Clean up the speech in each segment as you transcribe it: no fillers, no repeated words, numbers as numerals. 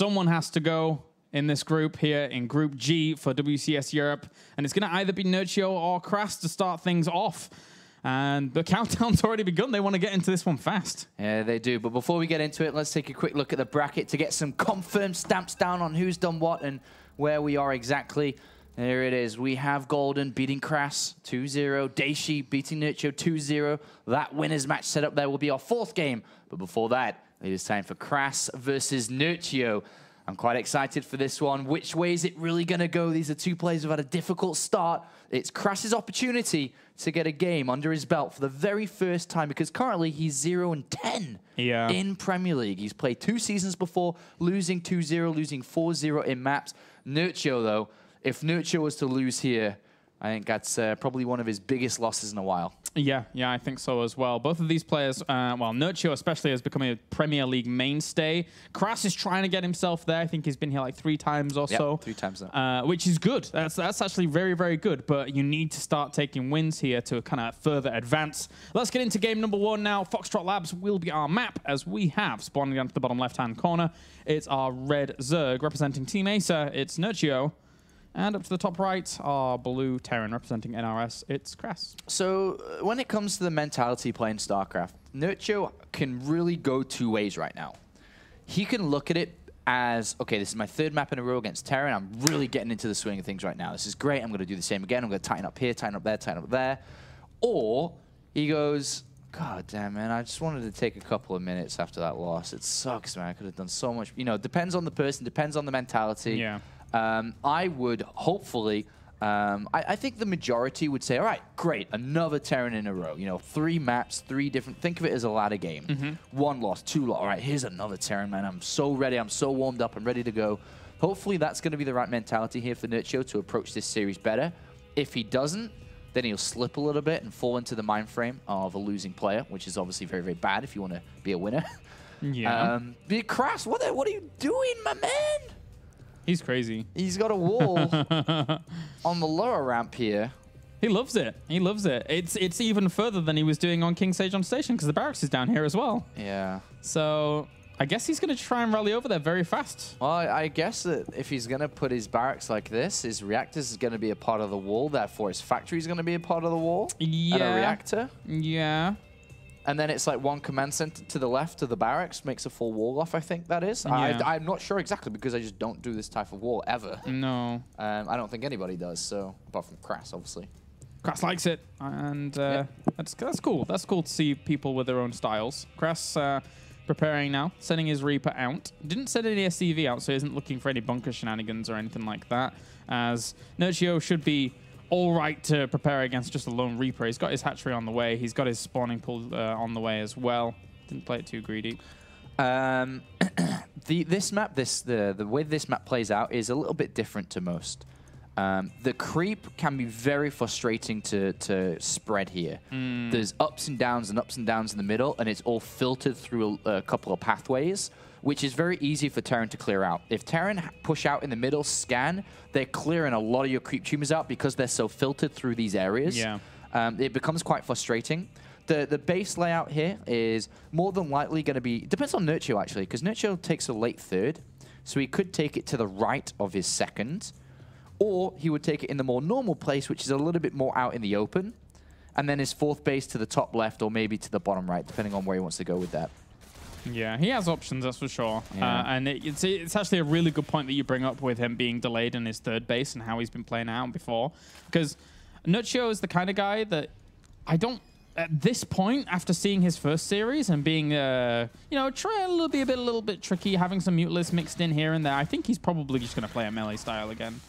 someone has to go in this group here, in Group G for WCS Europe. And it's going to either be Nerchio or KrasS to start things off. And the countdown's already begun. They want to get into this one fast. Yeah, they do. But before we get into it, let's take a quick look at the bracket to get some confirmed stamps down on who's done what and where we are exactly. There it is. We have Golden beating KrasS 2-0. Daishi beating Nerchio 2-0. That winner's match set up there will be our 4th game. But before that, it is time for KrasS versus Nerchio. I'm quite excited for this one. Which way is it really going to go? These are 2 players who've had a difficult start. It's KrasS's opportunity to get a game under his belt for the very first time, because currently he's 0-10 in Premier League. He's played 2 seasons before, losing 2-0, losing 4-0 in maps. Nerchio, though, if Nerchio was to lose here, I think that's probably one of his biggest losses in a while. Yeah, I think so as well. Both of these players, well, Nerchio especially has become a Premier League mainstay. KrasS is trying to get himself there. I think he's been here like 3 times or so. 3 times now. Which is good. That's actually very, very good. But you need to start taking wins here to kind of further advance. Let's get into game number 1 now. Foxtrot Labs will be our map, as we have spawning down to the bottom left-hand corner. It's our red Zerg representing Team Acer. It's Nerchio. And up to the top right, our blue Terran representing NRS, it's KrasS. So when it comes to the mentality playing StarCraft, Nerchio can really go 2 ways right now. He can look at it as, okay, this is my 3rd map in a row against Terran. I'm really getting into the swing of things right now. This is great. I'm going to do the same again. I'm going to tighten up here, tighten up there, tighten up there. Or he goes, God damn, man, I just wanted to take a couple of minutes after that loss. It sucks, man. I could have done so much. You know, it depends on the person, depends on the mentality. Yeah. I would hopefully, I think the majority would say, all right, great, another Terran in a row. You know, 3 maps, 3 different, think of it as a ladder game. 1 loss, 2 loss, all right, here's another Terran, man. I'm so ready, I'm so warmed up, I'm ready to go. Hopefully that's going to be the right mentality here for Nerchio to approach this series better. If he doesn't, then he'll slip a little bit and fall into the mind frame of a losing player, which is obviously very, very bad if you want to be a winner. Yeah. But KrasS, what are you doing, my man? He's crazy. He's got a wall on the lower ramp here. He loves it. He loves it. It's even further than he was doing on King Sage on Station, because the barracks is down here as well. Yeah. So I guess he's going to try and rally over there very fast. Well, I guess that if he's going to put his barracks like this, his reactors is going to be a part of the wall. Therefore, his factory is going to be a part of the wall. Yeah. And a reactor. Yeah. And then it's like 1 command center to the left of the barracks makes a full wall off, I think that is. Yeah. I'm not sure exactly, because I just don't do this type of wall ever. No. I don't think anybody does, so apart from KrasS, obviously. KrasS likes it, and that's cool. That's cool to see people with their own styles. KrasS preparing now, sending his Reaper out. Didn't send any SCV out, so he isn't looking for any bunker shenanigans or anything like that, as Nerchio should be all right to prepare against just a lone Reaper. He's got his hatchery on the way. He's got his spawning pool on the way as well. Didn't play it too greedy. This map, the way this map plays out is a little bit different to most. The creep can be very frustrating to spread here. There's ups and downs in the middle, and it's all filtered through a couple of pathways, which is very easy for Terran to clear out. If Terran push out in the middle, scan, they're clearing a lot of your creep tumors out because they're so filtered through these areas. Yeah. It becomes quite frustrating. The base layout here is more than likely going to be, depends on Nerchio actually, because Nerchio takes a late 3rd, so he could take it to the right of his 2nd, or he would take it in the more normal place, which is a little bit more out in the open, and then his 4th base to the top left or maybe to the bottom right, depending on where he wants to go with that. Yeah, he has options, that's for sure. Yeah. And it's actually a really good point that you bring up with him being delayed in his 3rd base and how he's been playing out before. Because Nerchio is the kind of guy that I don't, at this point, after seeing his first series and being, you know, trying to be a little bit tricky, having some mutilus mixed in here and there, I think he's probably just going to play a melee style again.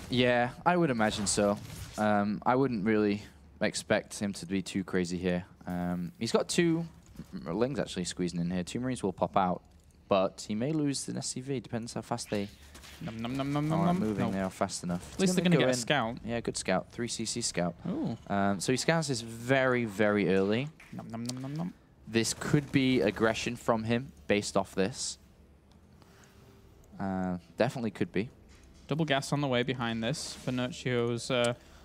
Yeah, I would imagine so. I wouldn't really expect him to be too crazy here. He's got 2 Lings actually squeezing in here. 2 Marines will pop out, but he may lose an SCV. Depends how fast they are moving. They are fast enough. At least they're going to get a scout. Yeah, good scout. 3cc scout. Ooh. So he scouts this very, very early. This could be aggression from him based off this. Definitely could be. Double gas on the way behind this for Nerchio's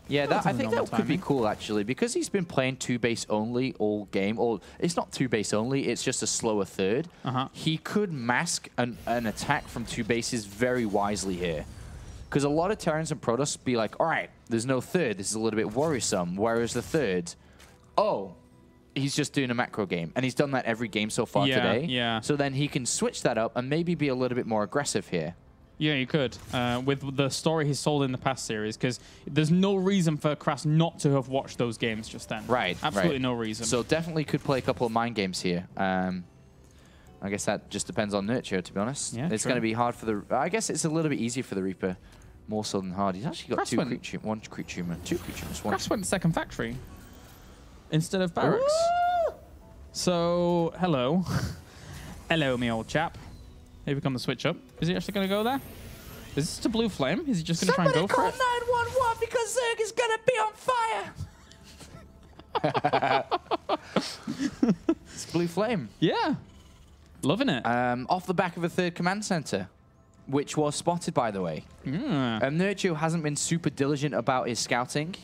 Yeah, That's I think that normal could be timing. cool, actually, because he's been playing 2-base only all game. Or it's not 2-base only, it's just a slower third. He could mask an attack from 2 bases very wisely here. Because a lot of Terrans and Protoss be like, all right, there's no third. This is a little bit worrisome. Whereas the third, oh, he's just doing a macro game. And he's done that every game so far today. Yeah. So then he can switch that up and maybe be a little bit more aggressive here. Yeah, you could. With the story he's sold in the past series, because there's no reason for KrasS not to have watched those games just then. Right. Absolutely no reason. So definitely could play a couple of mind games here. I guess that just depends on Nerchio, to be honest. Yeah, it's going to be hard for the... I guess it's a little bit easier for the Reaper, more so than hard. He's actually got KrasS one creep tumor. KrasS went second factory instead of barracks. Ooh! So, hello. Hello, me old chap. Here we come to switch up. Is he actually going to go there? Is this to blue flame? Is he just going to try and go for it? Somebody call 911 because Zerg is going to be on fire. It's blue flame. Yeah. Loving it. Off the back of a third command center, which was spotted, by the way. Nerchio hasn't been super diligent about his scouting.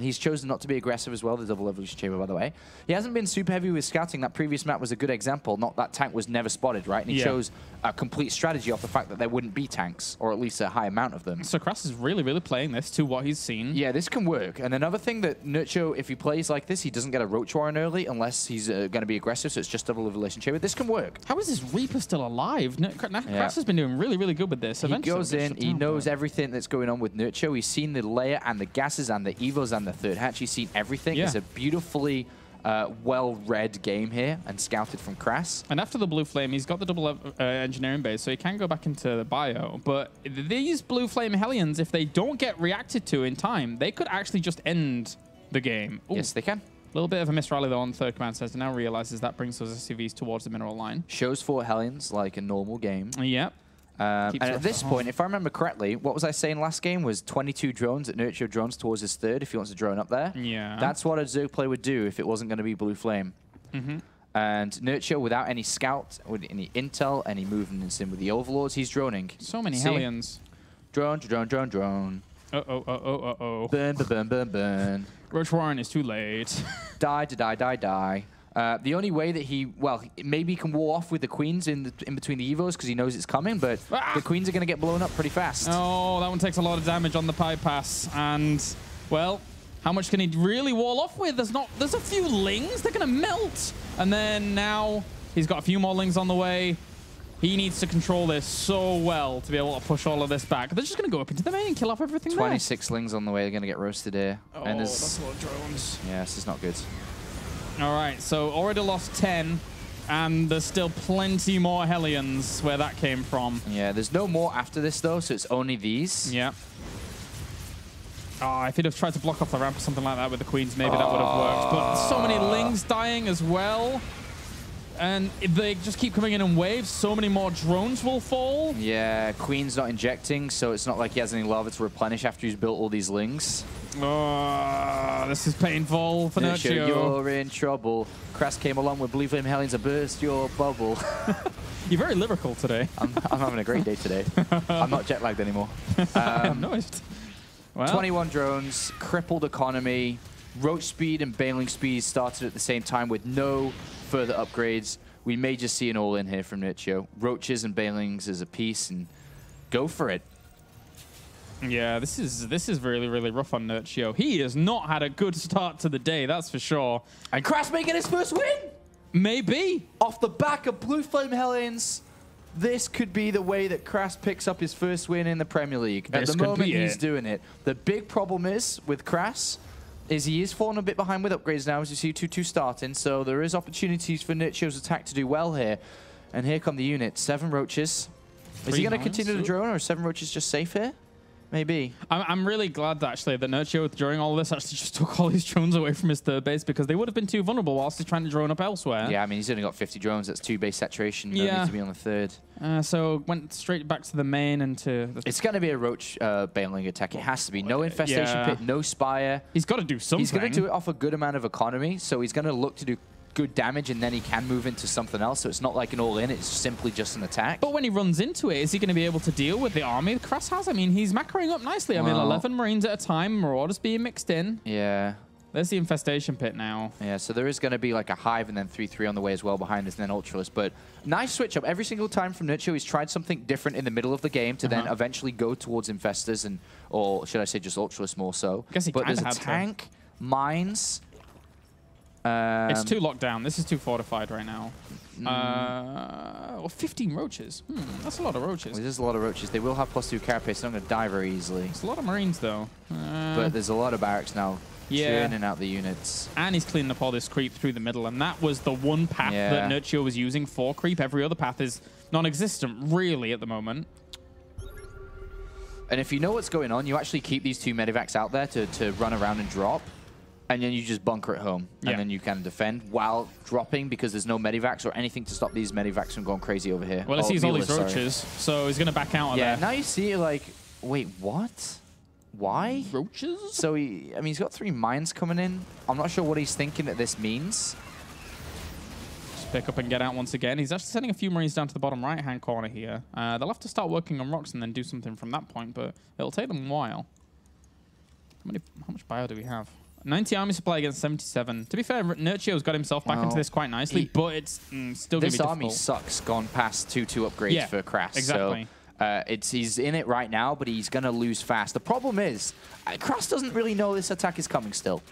He's chosen not to be aggressive as well, the double evolution chamber, by the way. He hasn't been super heavy with scouting. That previous map was a good example. Not that tank was never spotted, right? And he chose a complete strategy off the fact that there wouldn't be tanks, or at least a high amount of them. So KrasS is really, really playing this to what he's seen. Yeah, this can work. And another thing that Nerchio, if he plays like this, he doesn't get a Roach Warren early unless he's going to be aggressive, so it's just double evolution chamber. This can work. How is this Reaper still alive? KrasS has been doing really, really good with this. He goes in, he knows everything that's going on with Nerchio. He's seen the layer and the gases and the evos and the third hatch. He's seen everything. Yeah. It's a beautifully well-read game here and scouted from KrasS. And after the blue flame, he's got the double engineering base, so he can go back into the bio. But these blue flame Hellions, if they don't get reacted to in time, they could actually just end the game. Ooh. Yes, they can. A little bit of a misrally, though, on third command center. Now realizes that brings those SCVs towards the mineral line. Shows 4 Hellions like a normal game. Yep. And at this point, if I remember correctly, what was I saying last game was 22 drones that Nerchio drones towards his third if he wants to drone up there. Yeah. That's what a Zerg play would do if it wasn't going to be blue flame. And Nerchio, without any scout, with any intel, any movements in with the overlords, he's droning. So many Hellions. Drone, drone, drone, drone. Uh-oh. Burn, burn, burn, burn, burn. Roach Warren is too late. Die, die, die, die. The only way that he, well, maybe he can wall off with the queens in between the evos because he knows it's coming, but the queens are going to get blown up pretty fast. Oh, that one takes a lot of damage on the pipe pass. And, well, how much can he really wall off with? There's a few lings. They're going to melt. And then now he's got a few more lings on the way. He needs to control this so well to be able to push all of this back. They're just going to go up into the main and kill off everything 26 lings on the way. They're going to get roasted here. Oh, and that's a lot of drones. Yeah, this is not good. All right, so already lost 10, and there's still plenty more Hellions where that came from. Yeah, there's no more after this, though, so it's only these. Yeah. Oh, if he'd have tried to block off the ramp or something like that with the queens, maybe that would have worked. But so many lings dying as well. And if they just keep coming in waves, so many more drones will fall. Yeah, queen's not injecting, so it's not like he has any lava to replenish after he's built all these lings. Oh, this is painful for Nerchio. You're in trouble. KrasS came along with Blue Flame Hellions and burst your bubble. You're very lyrical today. I'm having a great day today. I'm not jet lagged anymore. Noticed. Well, 21 drones, crippled economy, roach speed and bailing speed started at the same time with no further upgrades. We may just see an all-in here from Nerchio. Roaches and bailings as a piece, and go for it. Yeah, this is really, really rough on Nerchio. He has not had a good start to the day, that's for sure. And KrasS making his first win! Maybe. Off the back of Blue Flame Hellions, this could be the way that KrasS picks up his first win in the Premier League. At the moment, he's doing it. The big problem is, with KrasS, is he is falling a bit behind with upgrades now, as you see 2-2 starting, so there is opportunities for Nerchio's attack to do well here. And here come the units. 7 roaches. Is he going to continue to drone, or is 7 roaches just safe here? Maybe. I'm really glad that actually that Nerchio during all of this actually just took all his drones away from his third base, because they would have been too vulnerable whilst he's trying to drone up elsewhere. Yeah, I mean, he's only got 50 drones. That's 2 base saturation. No need to be on the third. So went straight back to the main and to... It's going to be a roach bailing attack. It has to be. No infestation pit, no spire. He's got to do something. He's going to do it off a good amount of economy, so he's going to look to do good damage, and then he can move into something else. So it's not like an all-in. It's simply just an attack. But when he runs into it, is he going to be able to deal with the army KrasS has? I mean, he's macroing up nicely. I mean, 11 Marines at a time, Marauders being mixed in. Yeah. There's the infestation pit now. Yeah, so there is going to be like a hive and then 3-3 on the way as well behind us, and then Ultralist. But nice switch up. Every single time from Nerchio, he's tried something different in the middle of the game to then eventually go towards Infestors, and or should I say just Ultralist more so. I guess he but there's a had tank, mines. It's too locked down. This is too fortified right now. Well, 15 roaches. That's a lot of roaches. Well, there's a lot of roaches. They will have +2 carapace, so I'm going to die very easily. It's a lot of Marines, though. But there's a lot of barracks now. Yeah. Churning out the units. And he's cleaning up all this creep through the middle, and that was the one path that Nerchio was using for creep. Every other path is non-existent, really, at the moment. And if you know what's going on, you actually keep these 2 medivacs out there to run around and drop, and then you just bunker at home, and then you can defend while dropping because there's no medivacs or anything to stop these medivacs from going crazy over here. Well, he sees all these roaches, so he's going to back out of there. Yeah, now you see it like, wait, what? Why? Roaches? So I mean, he's got 3 mines coming in. I'm not sure what he's thinking that this means. Just pick up and get out once again. He's actually sending a few Marines down to the bottom right-hand corner here. They'll have to start working on rocks and then do something from that point, but it'll take them a while. How much bio do we have? 90 army supply against 77. To be fair, Nerchio's got himself back into this quite nicely, but it's still going to be difficult. This army sucks gone past 2-2 upgrades for KrasS. Exactly. So he's in it right now, but he's going to lose fast. The problem is, KrasS doesn't really know this attack is coming still.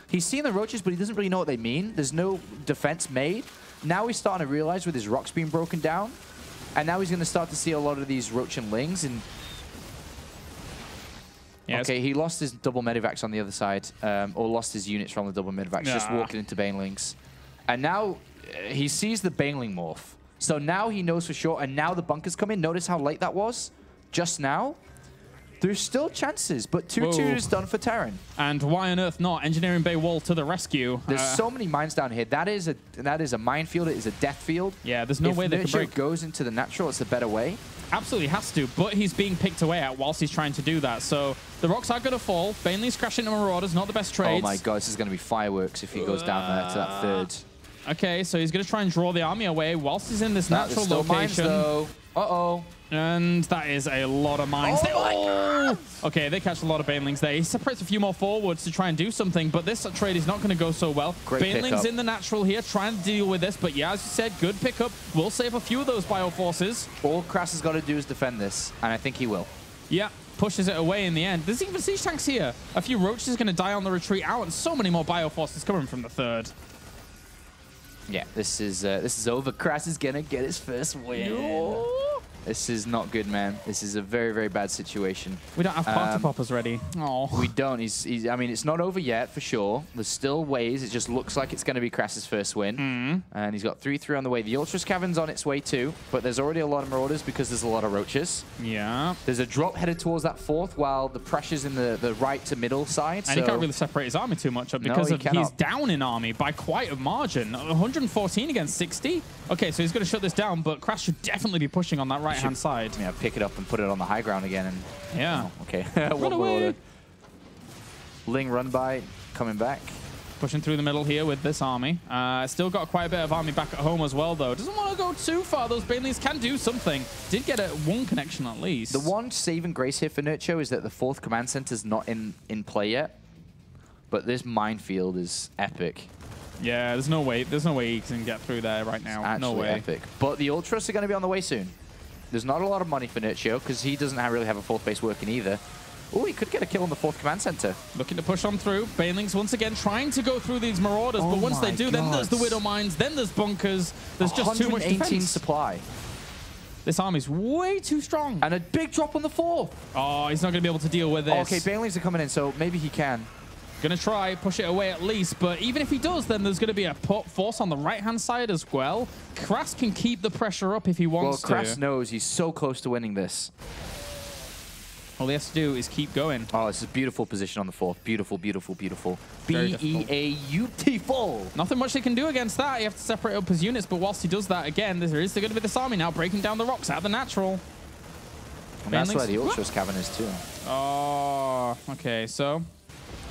He's seen the roaches, but he doesn't really know what they mean. There's no defense made. Now he's starting to realize with his rocks being broken down, and now he's going to start to see a lot of these roach and lings. And okay, he lost his double medivacs on the other side, or lost his units from the double medivacs, just walking into banelings. And now he sees the baneling morph. So now he knows for sure, and now the bunkers come in. Notice how late that was? Just now? There's still chances, but 2-2 is done for Terran. And why on earth not? Engineering Bay Wall to the rescue. There's so many mines down here. That is a minefield. It is a death field. Yeah, there's no way they can break. If Nerchio goes into the natural, it's a better way. Absolutely has to, but he's being picked away at whilst he's trying to do that. So the rocks are going to fall. Banelings crash into Marauders, not the best trades. Oh my god, this is going to be fireworks if he goes down there to that third. Okay, so he's going to try and draw the army away whilst he's in this natural location. Mines, though. Uh-oh. And that is a lot of mines. Oh! Okay, they catch a lot of banelings there. He separates a few more forwards to try and do something, but this trade is not going to go so well. Banelings in the natural here, trying to deal with this, but yeah, as you said, good pickup. We'll save a few of those bioforces. All KrasS has got to do is defend this, and I think he will. Yeah, pushes it away in the end. There's even siege tanks here. A few roaches are going to die on the retreat out, and so many more bioforces coming from the third. Yeah, this is over. KrasS is going to get his first win. This is not good, man. This is a very, very bad situation. We don't have party poppers ready. Oh, we don't. I mean, it's not over yet, for sure. There's still ways. It just looks like it's going to be KrasS's first win. And he's got 3-3 on the way. The Ultras Cavern's on its way too, but there's already a lot of Marauders because there's a lot of roaches. Yeah. There's a drop headed towards that fourth while the pressure's in the right to middle side. And he can't really separate his army too much up because he's down in army by quite a margin. 114 against 60. Okay, so he's going to shut this down, but KrasS should definitely be pushing on that right-hand side. Yeah, pick it up and put it on the high ground again. And yeah. Oh, okay. Run away. Ling run by, coming back. Pushing through the middle here with this army. Still got quite a bit of army back at home as well, though. Doesn't want to go too far. Those Banelings can do something. Did get one connection at least. The one saving grace here for Nerchio is that the 4th command center's not in play yet. But this minefield is epic. Yeah, there's no way he can get through there right now. It's no way. Epic. But the Ultras are going to be on the way soon. There's not a lot of money for Nerchio because he doesn't really have a 4th base working either. Oh, he could get a kill on the 4th command center. Looking to push on through. Banelings once again trying to go through these Marauders, but once they do, then there's the Widow Mines, then there's bunkers. There's just too much defense. 118 supply. This army's way too strong. And a big drop on the 4th. Oh, he's not going to be able to deal with this. Okay, Banelings are coming in, so maybe he can. Gonna try, push it away at least, but even if he does, then there's gonna be a force on the right-hand side as well. KrasS can keep the pressure up if he wants to. Well, KrasS knows he's so close to winning this. All he has to do is keep going. Oh, this is a beautiful position on the 4th. Beautiful, beautiful, beautiful. B-E-A-U-T-ful. Nothing much he can do against that. You have to separate up his units, but whilst he does that, again, there is going to be this army now breaking down the rocks out of the natural. And that's where the Ultras Cavern is too. Oh, okay, so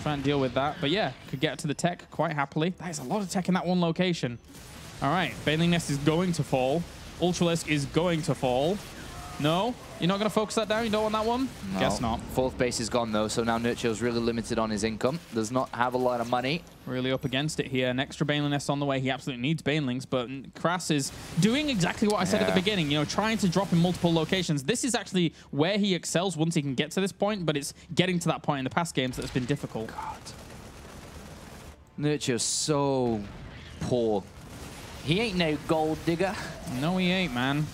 try and deal with that. But yeah, could get to the tech quite happily. That is a lot of tech in that one location. All right, Baneling Nest is going to fall. Ultralisk is going to fall. No? You're not going to focus that down? You don't want that one? No. Guess not. Fourth base is gone, though, so now Nerchio's really limited on his income. Does not have a lot of money. Really up against it here. An extra Baneling Nest on the way. He absolutely needs Banelings, but KrasS is doing exactly what I said at the beginning, you know, trying to drop in multiple locations. This is actually where he excels once he can get to this point, but it's getting to that point in the past games that's been difficult. God. Nerchio's so poor. He ain't no gold digger. No, he ain't, man.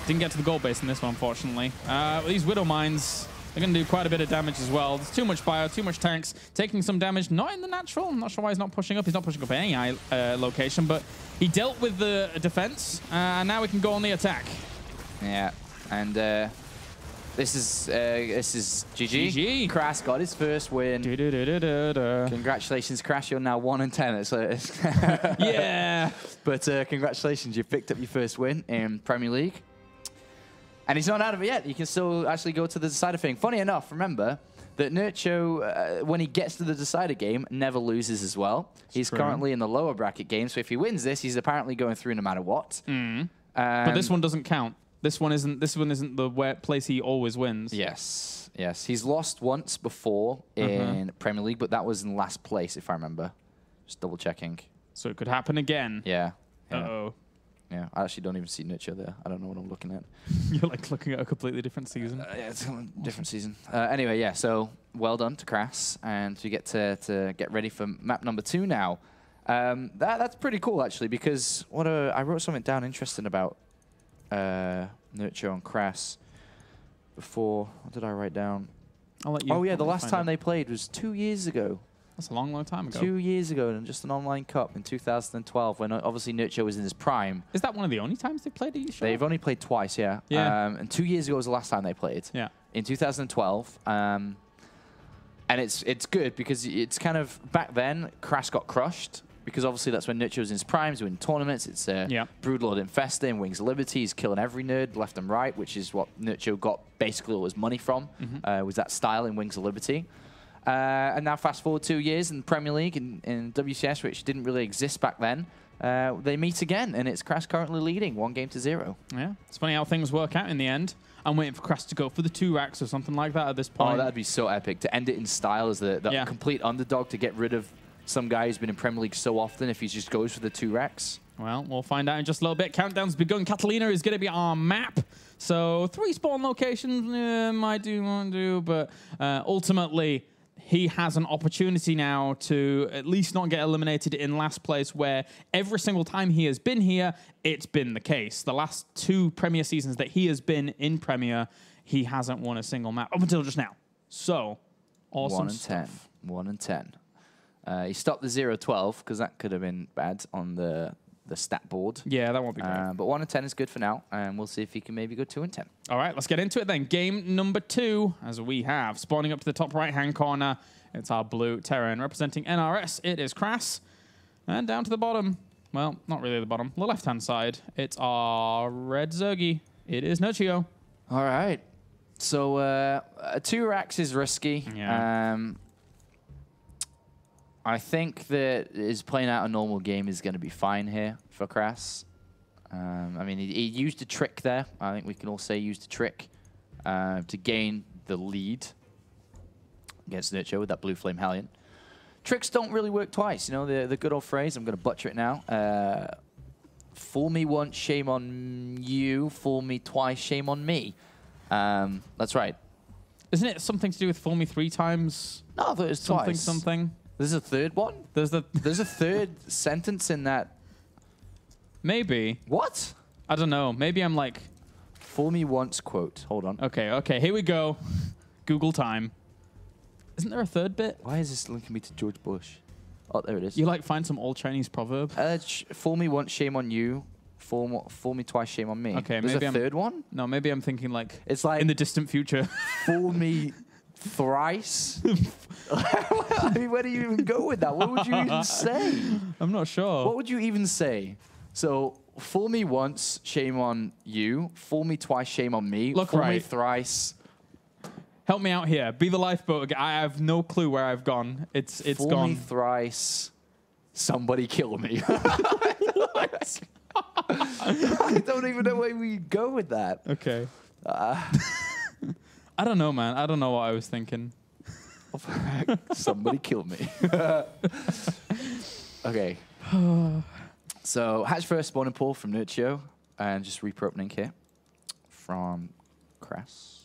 Didn't get to the gold base in this one, unfortunately. These Widow Mines, they're going to do quite a bit of damage as well. There's too much bio, too much tanks, taking some damage. Not in the natural. I'm not sure why he's not pushing up. He's not pushing up any location, but he dealt with the defense, and now we can go on the attack. Yeah, and this is GG. GG. KrasS got his first win. Congratulations, KrasS. You're now 1-10. Yeah. But congratulations, you picked up your first win in Premier League. And he's not out of it yet. You can still actually go to the decider thing. Funny enough, remember that Nerchio, when he gets to the decider game, never loses as well. He's currently in the lower bracket game, so if he wins this, he's apparently going through no matter what. But this one doesn't count. This one isn't the place he always wins. Yes, yes. He's lost once before in Premier League, but that was in last place, if I remember. Just double checking. So it could happen again. Yeah. Uh-oh. Yeah, I actually don't even see Nerchio there. I don't know what I'm looking at. You're like looking at a completely different season. Yeah, it's a different season. Anyway, yeah, so well done to KrasS, and we get to get ready for map number 2 now. That's pretty cool, actually, because I wrote something down interesting about Nerchio and KrasS before. What did I write down? I'll let you. Oh, yeah, the last time they played was 2 years ago. That's a long, long time ago. 2 years ago, and just an online cup in 2012, when obviously Nerchio was in his prime. Is that one of the only times they played? Are you sure? They've only played twice, yeah. And 2 years ago was the last time they played. Yeah. In 2012. And it's good because it's kind of, back then, KrasS got crushed. Because obviously that's when Nerchio was in his prime, he's winning tournaments. It's Broodlord infesting, Wings of Liberty, he's killing every nerd left and right, which is what Nerchio got basically all his money from, was that style in Wings of Liberty. And now fast forward 2 years in Premier League, in WCS, which didn't really exist back then, they meet again, and it's KrasS currently leading 1-0. Yeah, it's funny how things work out in the end. I'm waiting for KrasS to go for the 2 racks or something like that at this point. Oh, that'd be so epic, to end it in style as the complete underdog, to get rid of some guy who's been in Premier League so often if he just goes for the 2 racks. Well, we'll find out in just a little bit. Countdown's begun. Catalina is going to be our map. So 3 spawn locations might do, but ultimately he has an opportunity now to at least not get eliminated in last place, where every single time he has been here, it's been the case. The last 2 Premier seasons that he has been in Premier, he hasn't won a single map up until just now. So, awesome 1-10. 1-10. He stopped the 0-12 because that could have been bad on the stat board. Yeah, that won't be great. But 1-10 is good for now, and we'll see if he can maybe go 2-10. All right, let's get into it then. Game number 2, as we have spawning up to the top right-hand corner. It's our blue Terran representing NRS. It is KrasS. And down to the bottom. Well, not really the bottom. The left-hand side. It's our red Zergy. It is Nerchio. All right. So 2 racks is risky. Yeah. I think that his playing out a normal game is going to be fine here for KrasS. I mean, he used a trick there. I think we can all say he used a trick to gain the lead against Nerchio with that Blue Flame Hellion. Tricks don't really work twice. You know, the good old phrase, I'm going to butcher it now. Fool me once, shame on you. Fool me twice, shame on me. That's right. Isn't it something to do with fool me 3 times? No, I thought it was twice. Something. There's a third one? There's a third sentence in that. Maybe. What? I don't know. Maybe I'm like... Fool me once quote. Hold on. Okay. Here we go. Google time. Isn't there a third bit? Why is this linking me to George Bush? Oh, there it is. You like find some old Chinese proverb? Fool me once, shame on you. Fool me twice, shame on me. Okay, There's maybe a third one? No, maybe I'm thinking like... It's like... in the distant future. Fool me... thrice? I mean, where do you even go with that? What would you even say? I'm not sure. What would you even say? So, fool me once, shame on you. Fool me twice, shame on me. Look fool right. me thrice. Help me out here. Be the lifeboat again. I have no clue where I've gone. It's Fool gone. me thrice. Somebody kill me. What? I don't even know where we go with that. Okay. I don't know, man. I don't know what I was thinking. Somebody kill me. Okay. So, hatch first spawning pool from Nerchio. And just Reaper opening here from KrasS.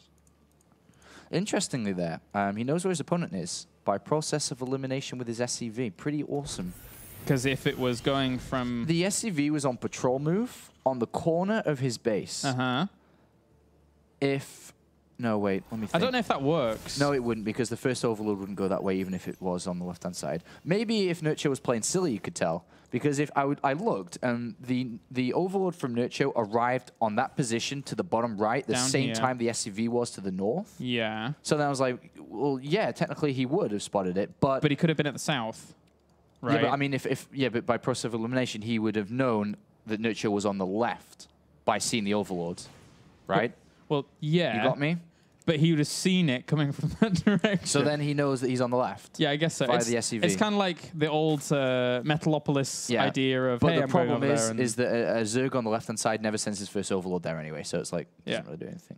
Interestingly there, he knows where his opponent is by process of elimination with his SCV. Pretty awesome. Because if it was going from... The SCV was on patrol move on the corner of his base. Uh-huh. If... No, wait, let me think. I don't know if that works. No, it wouldn't, because the first overload wouldn't go that way, even if it was on the left-hand side. Maybe if Nerchio was playing silly, you could tell. Because if I looked, and the overload from Nerchio arrived on that position to the bottom right, the Down same here. time the SCV was to the north. Yeah. So then I was like, well, yeah, technically he would have spotted it, but... But he could have been at the south, right? Yeah, but I mean, but by process of elimination, he would have known that Nerchio was on the left by seeing the overload, right? Well, yeah. You got me? But he would have seen it coming from that direction. So then he knows that he's on the left. Yeah, I guess so. Via It's the SCV. It's kind of like the old Metalopolis idea of, but hey, the I'm going problem over there. And is that a Zerg on the left-hand side never sends his first overload there anyway, so it's like, Yeah. doesn't really do anything.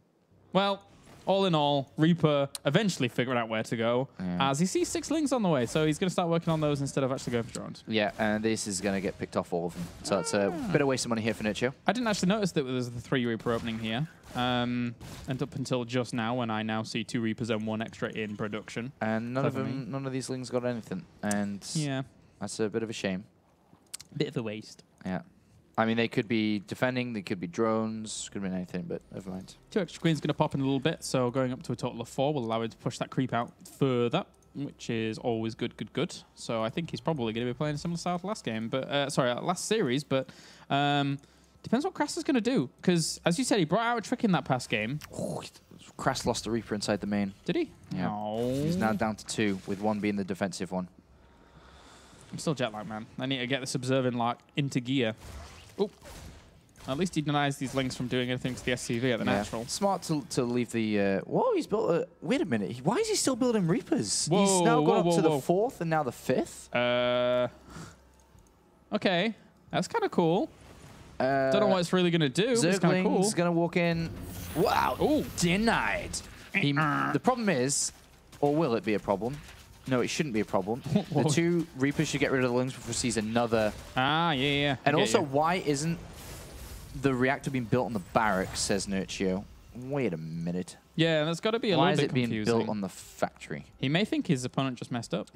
well, all in all, Reaper eventually figured out where to go, Yeah. as he sees 6 lings on the way, so he's going to start working on those instead of actually going for drones. Yeah, and this is going to get picked off all of them. So it's a bit of waste of money here for Nerchio. I didn't actually notice that there was the 3 Reaper opening here, and up until just now, when I now see 2 Reapers and 1 extra in production. And none Clever me. of these lings got anything. And Yeah, that's a bit of a shame. bit of a waste. Yeah. I mean, they could be defending, they could be drones, could have been anything, but never mind. 2 extra queens going to pop in a little bit, so going up to a total of 4 will allow him to push that creep out further, which is always good. So I think he's probably going to be playing a similar style to last game, but last series. But depends what KrasS is going to do, because as you said, he brought out a trick in that past game. Oh, KrasS lost the Reaper inside the main. Did he? Yeah. No. He's now down to 2, with 1 being the defensive one. I'm still jet lag, man. I need to get this observing lock into gear. Oh. At least he denies these links from doing anything to the SCV at the natural. Smart to leave the... whoa, he's built a... Wait a minute. Why is he still building Reapers? Whoa, he's now gone whoa, up to the whoa. 4th and now the 5th? Okay. That's kind of cool. Don't know what it's really going to do. But it's kind of cool. Zergling's going to walk in. Wow. Ooh. Denied. The problem is, or will it be a problem? No, it shouldn't be a problem. The 2 Reapers should get rid of the lings before he sees another. Ah, yeah. And also, why isn't the reactor being built on the barracks, says Nerchio? Wait a minute. Yeah, that's got to be a Why little is bit it confusing. being built on the factory? He may think his opponent just messed up.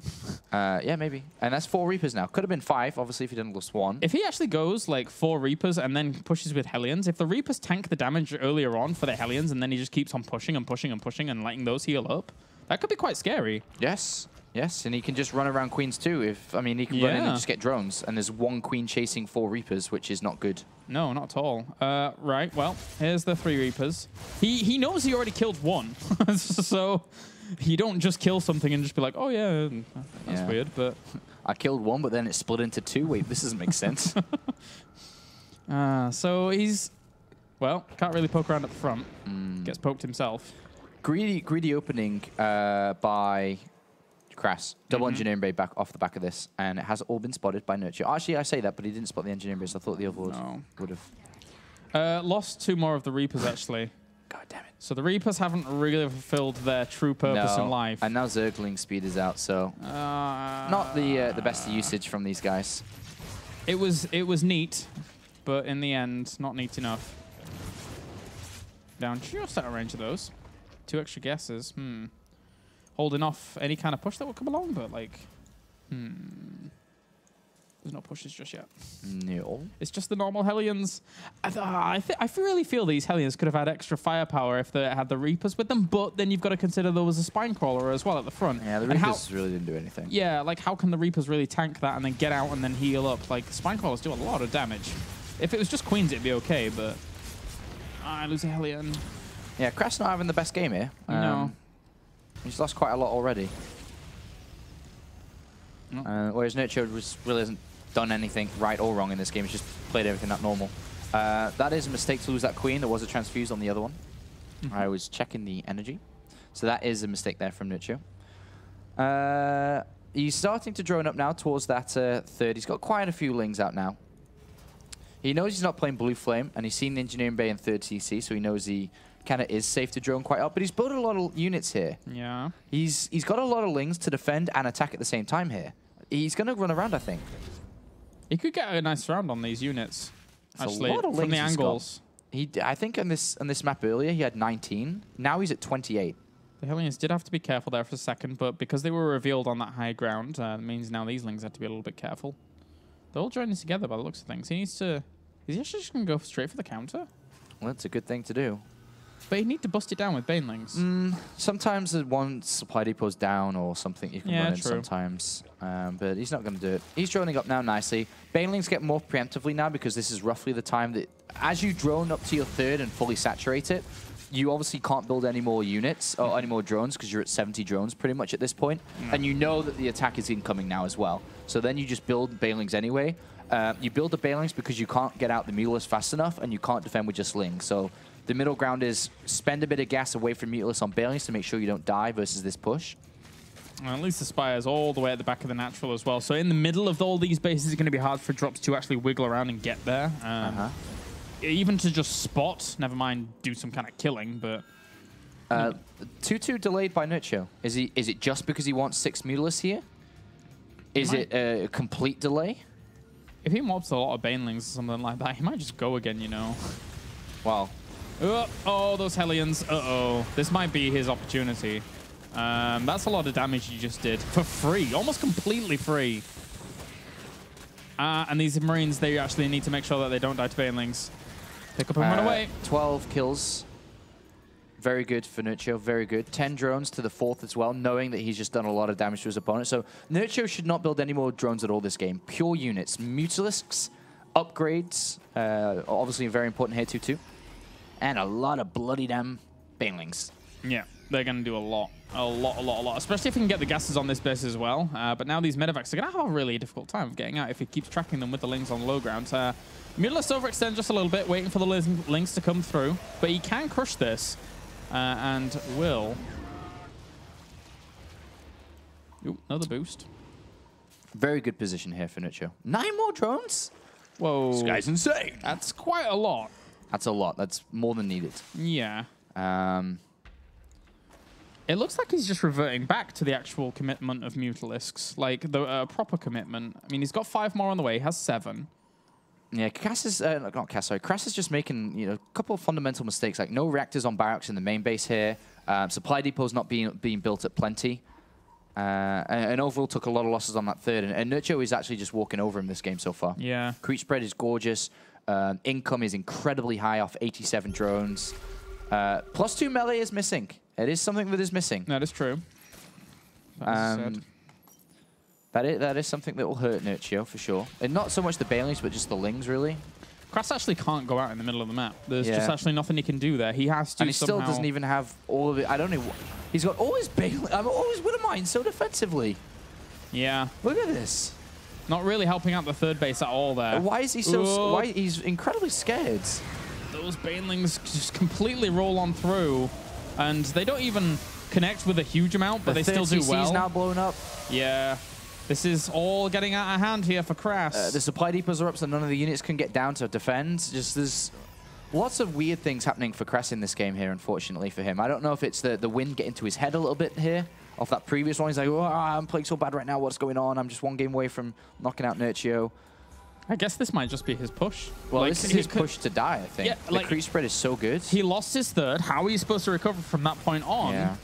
Yeah, maybe. And that's 4 Reapers now. Could have been 5, obviously, if he didn't lose 1. If he actually goes like 4 Reapers and then pushes with Hellions, if the Reapers tank the damage earlier on for the Hellions and then he just keeps on pushing and letting those heal up, that could be quite scary. Yes. Yes, and he can just run around queens too. He can run in and just get drones. And there's 1 queen chasing 4 Reapers, which is not good. No, not at all. Right, well, here's the 3 Reapers. He knows he already killed 1. So you don't just kill something and just be like, oh yeah, that's weird, but... I killed 1, but then it split into 2. Wait, this doesn't make sense. So he's... Well, can't really poke around at the front. Gets poked himself. Greedy opening by... KrasS. Double engineering bay back off the back of this, and it has all been spotted by Nerchio. Actually, I say that, but he didn't spot the engineering bay, so I thought the overlord would have. Lost 2 more of the Reapers, actually. God damn it. So the Reapers haven't really fulfilled their true purpose in life. And now Zergling speed is out, so not the best usage from these guys. It was neat, but in the end, not neat enough. Down just out of range of those. 2 extra guesses. Holding off any kind of push that will come along, but like, there's no pushes just yet. No. It's just the normal Hellions. I really feel these Hellions could have had extra firepower if they had the Reapers with them, but then you've got to consider there was a Spine Crawler as well at the front. Yeah, the Reapers really didn't do anything. Yeah, like how can the Reapers really tank that and then get out and then heal up? Like, Spine Crawlers do a lot of damage. If it was just Queens, it'd be okay, but... I lose a Hellion. Yeah, KrasS not having the best game here. No. He's lost quite a lot already. No. Whereas Nerchio really hasn't done anything right or wrong in this game. He's just played everything that normal. That is a mistake to lose that queen. There was a transfuse on the other one. I was checking the energy. So that is a mistake there from Nerchio. He's starting to drone up now towards that third. He's got quite a few lings out now. He knows he's not playing Blue Flame, and he's seen the Engineering Bay in third CC, so he knows he kind of is safe to drone quite up. But he's built a lot of units here. Yeah. He's got a lot of lings to defend and attack at the same time here. He's going to run around, I think. He could get a nice round on these units. It's actually, a lot of from the lings angles. I think on this map earlier, he had 19. Now he's at 28. The Hellions did have to be careful there for a second, but because they were revealed on that high ground, it means now these lings have to be a little bit careful. They're all joining together by the looks of things. He needs to... Is he actually just going to go straight for the counter? Well, that's a good thing to do. But he'd need to bust it down with Banelings. Sometimes the one supply depot's down or something you can run in sometimes. But he's not going to do it. He's droning up now nicely. Banelings get more preemptively now because this is roughly the time that as you drone up to your third and fully saturate it, you obviously can't build any more units or any more drones because you're at 70 drones pretty much at this point. And you know that the attack is incoming now as well. So then you just build Banelings anyway. You build the Banelings because you can't get out the Mutalisk fast enough and you can't defend with just Lings. So the middle ground is spend a bit of gas away from Mutalisk on Banelings to make sure you don't die versus this push. Well, at least the Spire's all the way at the back of the natural as well. So in the middle of all these bases, it's going to be hard for drops to actually wiggle around and get there. Even to just spot, never mind do some kind of killing, but... 2-2 delayed by Nerchio. Is it just because he wants 6 Mutalisks here? Is it a complete delay? If he mobs a lot of Banelings or something like that, he might just go again, you know. Wow. Oh, those Hellions. Uh-oh. This might be his opportunity. That's a lot of damage you just did. For free. Almost completely free. And these Marines, they actually need to make sure that they don't die to Banelings. Pick up and run away. 12 kills. Very good for Nerchio, very good. 10 drones to the fourth as well, knowing that he's just done a lot of damage to his opponent. So Nerchio should not build any more drones at all this game. Pure units, Mutalisks, upgrades, obviously very important here too. And a lot of bloody damn Banelings. Yeah, they're going to do a lot. A lot. Especially if he can get the gases on this base as well. But now these medevacs are going to have a really difficult time of getting out if he keeps tracking them with the Lings on low ground. Mutalisk overextend just a little bit, waiting for the Lings to come through. But he can crush this. And will. Ooh, another boost. Very good position here for Nerchio. 9 more drones? Whoa. This guy's insane. That's quite a lot. That's a lot. That's more than needed. Yeah. It looks like he's just reverting back to the actual commitment of Mutalisks. Like, the proper commitment. I mean, he's got 5 more on the way. He has 7. Yeah, KrasS is not KrasS. Sorry, KrasS is just making a couple of fundamental mistakes, like no reactors on barracks in the main base here. Supply depots not being built at plenty, and overall took a lot of losses on that third. And Nerchio is actually just walking over him this game so far. Yeah, creep spread is gorgeous. Income is incredibly high off 87 drones. +2 melee is missing. It is something that is missing. That is true. That is something that will hurt Nerchio for sure. And not so much the Banelings, but just the Lings, really. KrasS actually can't go out in the middle of the map. There's just actually nothing he can do there. He has to. And he still doesn't even have all of it. I don't know. He's got all his Banelings. I'm always with a mind so defensively. Yeah. Look at this. Not really helping out the third base at all there. Why is he so... Why he's incredibly scared. Those Banelings just completely roll on through. And they don't even connect with a huge amount, but they still do well. The now blown up. Yeah. This is all getting out of hand here for KrasS. The supply depots are up, so none of the units can get down to defend. Just there's lots of weird things happening for KrasS in this game here, unfortunately for him. I don't know if it's the wind getting to his head a little bit here. Off that previous one, he's like, oh, I'm playing so bad right now, what's going on? I'm just 1 game away from knocking out Nerchio. I guess this might just be his push. Well, like, this is his push to die, I think. Yeah, the creep spread is so good. He lost his third. How are you supposed to recover from that point on? Yeah.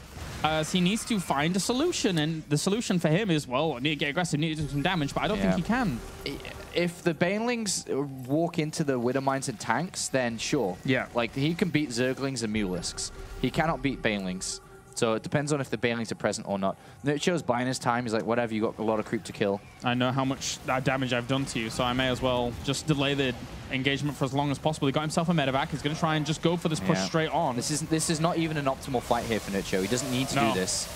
As he needs to find a solution, and the solution for him is, well, I need to get aggressive, need to do some damage, but I don't think he can. If the Banelings walk into the Widowmines and tanks, then sure. Yeah. Like, he can beat Zerglings and Mutalisks. He cannot beat Banelings. So it depends on if the Banelings are present or not. Nerchio's buying his time. He's like, whatever, you got a lot of creep to kill. I know how much damage I've done to you, so I may as well just delay the engagement for as long as possible. He got himself a medevac. He's going to try and just go for this push straight on. This is not even an optimal fight here for Nerchio. He doesn't need to do this.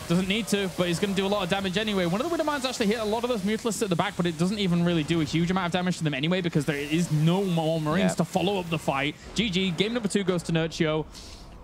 Doesn't need to, but he's going to do a lot of damage anyway. One of the Widowmines actually hit a lot of those Mutalisks at the back, but it doesn't even really do a huge amount of damage to them anyway because there is no more Marines to follow up the fight. GG. Game number 2 goes to Nerchio.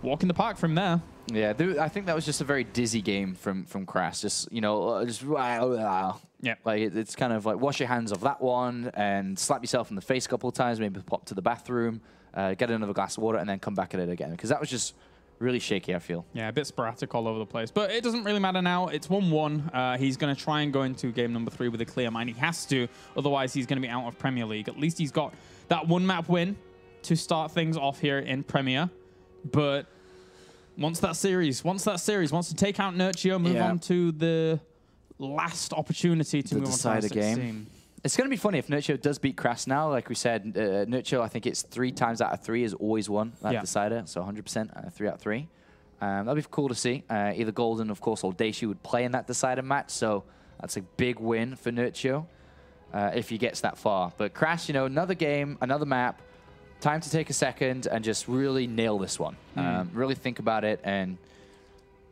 Walk in the park from there. Yeah, I think that was just a very dizzy game from KrasS. Just, you know, just yeah, like it's kind of like wash your hands of that one and slap yourself in the face a couple of times, maybe pop to the bathroom, get another glass of water, and then come back at it again. Because that was just really shaky, I feel. Yeah, a bit sporadic all over the place. But it doesn't really matter now. It's 1-1. He's going to try and go into game number 3 with a clear mind. He has to, otherwise he's going to be out of Premier League. At least he's got that one map win to start things off here in Premier. But wants that series, wants to take out Nerchio, move on to the last opportunity to move on to the game. It's going to be funny if Nerchio does beat KrasS now. Like we said, Nerchio, I think it's 3 times out of 3 has always won that decider. So 100%, 3 out of 3. That'd be cool to see. Either Golden, of course, or Daishi would play in that decider match. So that's a big win for Nerchio if he gets that far. But KrasS, you know, another game, another map. Time to take a second and just really nail this one. Really think about it and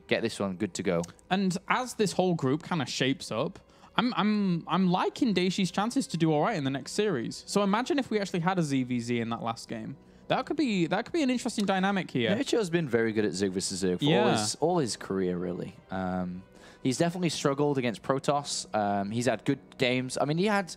get this one good to go. And as this whole group kind of shapes up, I'm liking Daishi's chances to do all right in the next series. So imagine if we actually had a ZvZ in that last game. That could be an interesting dynamic here. Nerchio's been very good at Zerg vs. Zerg for all his career, really. He's definitely struggled against Protoss. He's had good games. I mean, he had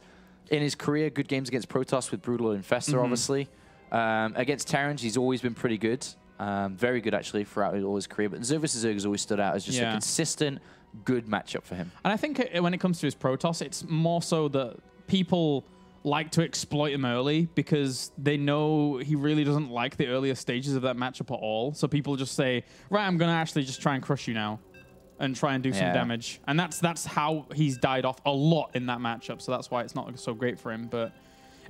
in his career good games against Protoss with Brutal Infestor, obviously. Against Terrans, he's always been pretty good. Very good, actually, throughout all his career. But Zerg vs. Zerg has always stood out as just a consistent, good matchup for him. And I think when it comes to his Protoss, it's more so that people like to exploit him early because they know he really doesn't like the earlier stages of that matchup at all. So people just say, right, I'm going to actually just try and crush you now and try and do some damage. And that's how he's died off a lot in that matchup. So that's why it's not so great for him. But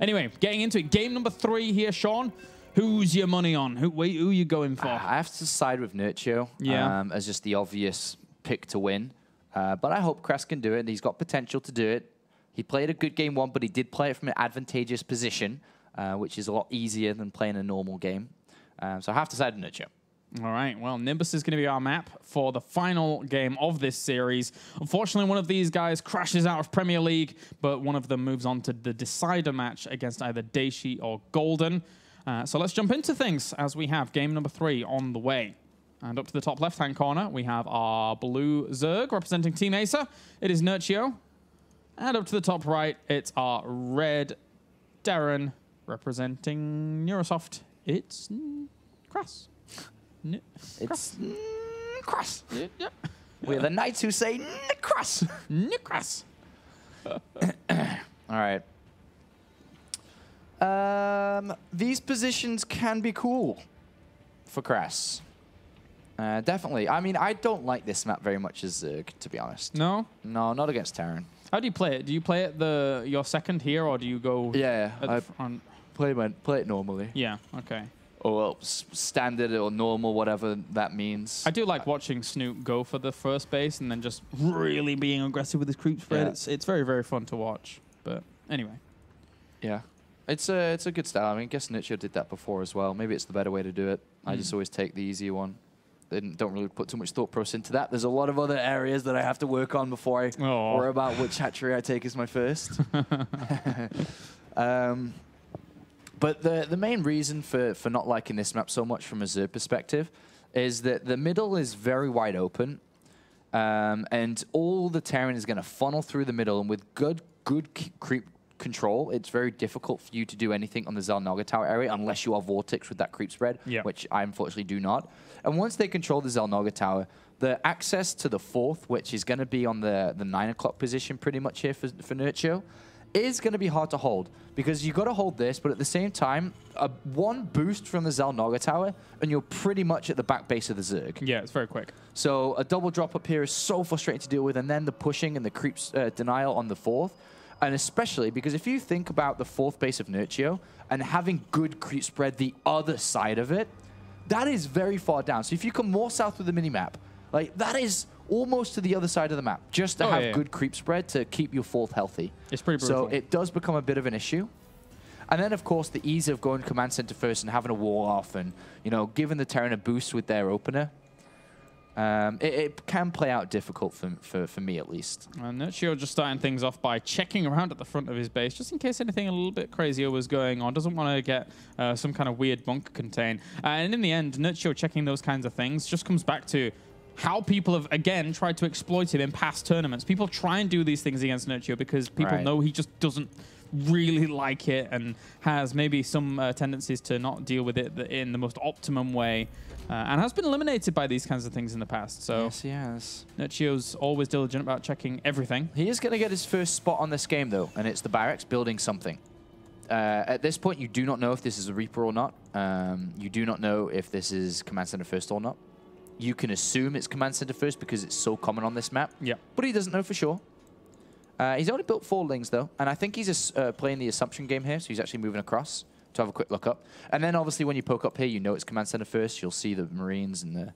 anyway, getting into it. Game number 3 here, Sean. Who's your money on? Who are you going for? I have to side with Nerchio as just the obvious pick to win. But I hope KrasS can do it. He's got potential to do it. He played a good game 1, but he did play it from an advantageous position, which is a lot easier than playing a normal game. So I have to side with Nerchio. All right, well, Nimbus is going to be our map for the final game of this series. Unfortunately, one of these guys crashes out of Premier League, but one of them moves on to the decider match against either Daishi or Golden. So let's jump into things as we have game number 3 on the way. And up to the top left-hand corner, we have our blue Zerg representing Team Acer. It is Nerchio. And up to the top right, it's our red Darren representing Neurosoft. It's KrasS. It's KrasS. Yep. We're the knights who say KrasS. KrasS. All right. These positions can be cool for KrasS. Definitely. I mean, I don't like this map very much as Zerg, to be honest. No? No, not against Terran. How do you play it? Do you play it your second here, or do you go I play it normally. Yeah, okay. Or well, standard or normal, whatever that means. I do like watching Snoop go for the first base and then just really being aggressive with his creep spread. Yeah. It's very, very fun to watch. But anyway. Yeah. It's a good style. I mean, I guess Nerchio did that before as well. Maybe it's the better way to do it. I just always take the easier one. Don't really put too much thought process into that. There's a lot of other areas that I have to work on before I worry about which hatchery I take as my first. But the main reason for not liking this map so much from a Zerg perspective is that the middle is very wide open, and all the Terran is going to funnel through the middle, and with good creep control, it's very difficult for you to do anything on the Xel'Naga Tower area unless you are Vortex with that creep spread, which I unfortunately do not. And once they control the Xel'Naga Tower, the access to the 4th, which is going to be on the 9 o'clock position pretty much here for Nerchio, is going to be hard to hold because you got to hold this, but at the same time, one boost from the Xel'Naga Tower, and you're pretty much at the back base of the Zerg. Yeah, it's very quick. So a double drop up here is so frustrating to deal with, and then the pushing and the creeps denial on the 4th. And especially because if you think about the 4th base of Nerchio and having good creep spread the other side of it, that is very far down. So if you come more south with the minimap, like that is almost to the other side of the map, just to have good creep spread to keep your 4th healthy. It's pretty brutal. So it does become a bit of an issue. And then, of course, the ease of going command center first and having a wall off and, you know, giving the Terran a boost with their opener. It can play out difficult for me, at least. Nerchio just starting things off by checking around at the front of his base, just in case anything a little bit crazier was going on. Doesn't want to get some kind of weird bunker contain. And in the end, Nerchio checking those kinds of things just comes back to how people have, again, tried to exploit him in past tournaments. People try and do these things against Nerchio because people know he just doesn't really like it and has maybe some tendencies to not deal with it in the most optimum way. And has been eliminated by these kinds of things in the past. So yes, he has. Nerchio's always diligent about checking everything. He is going to get his first spot on this game, though, and it's the barracks building something. At this point, you do not know if this is a Reaper or not. You do not know if this is Command Center First or not. You can assume it's Command Center First because it's so common on this map. Yeah. But he doesn't know for sure. He's only built 4 lings, though, and I think he's playing the assumption game here, so he's actually moving across to have a quick look up. And then, obviously, when you poke up here, you know it's Command Center First. You'll see the Marines and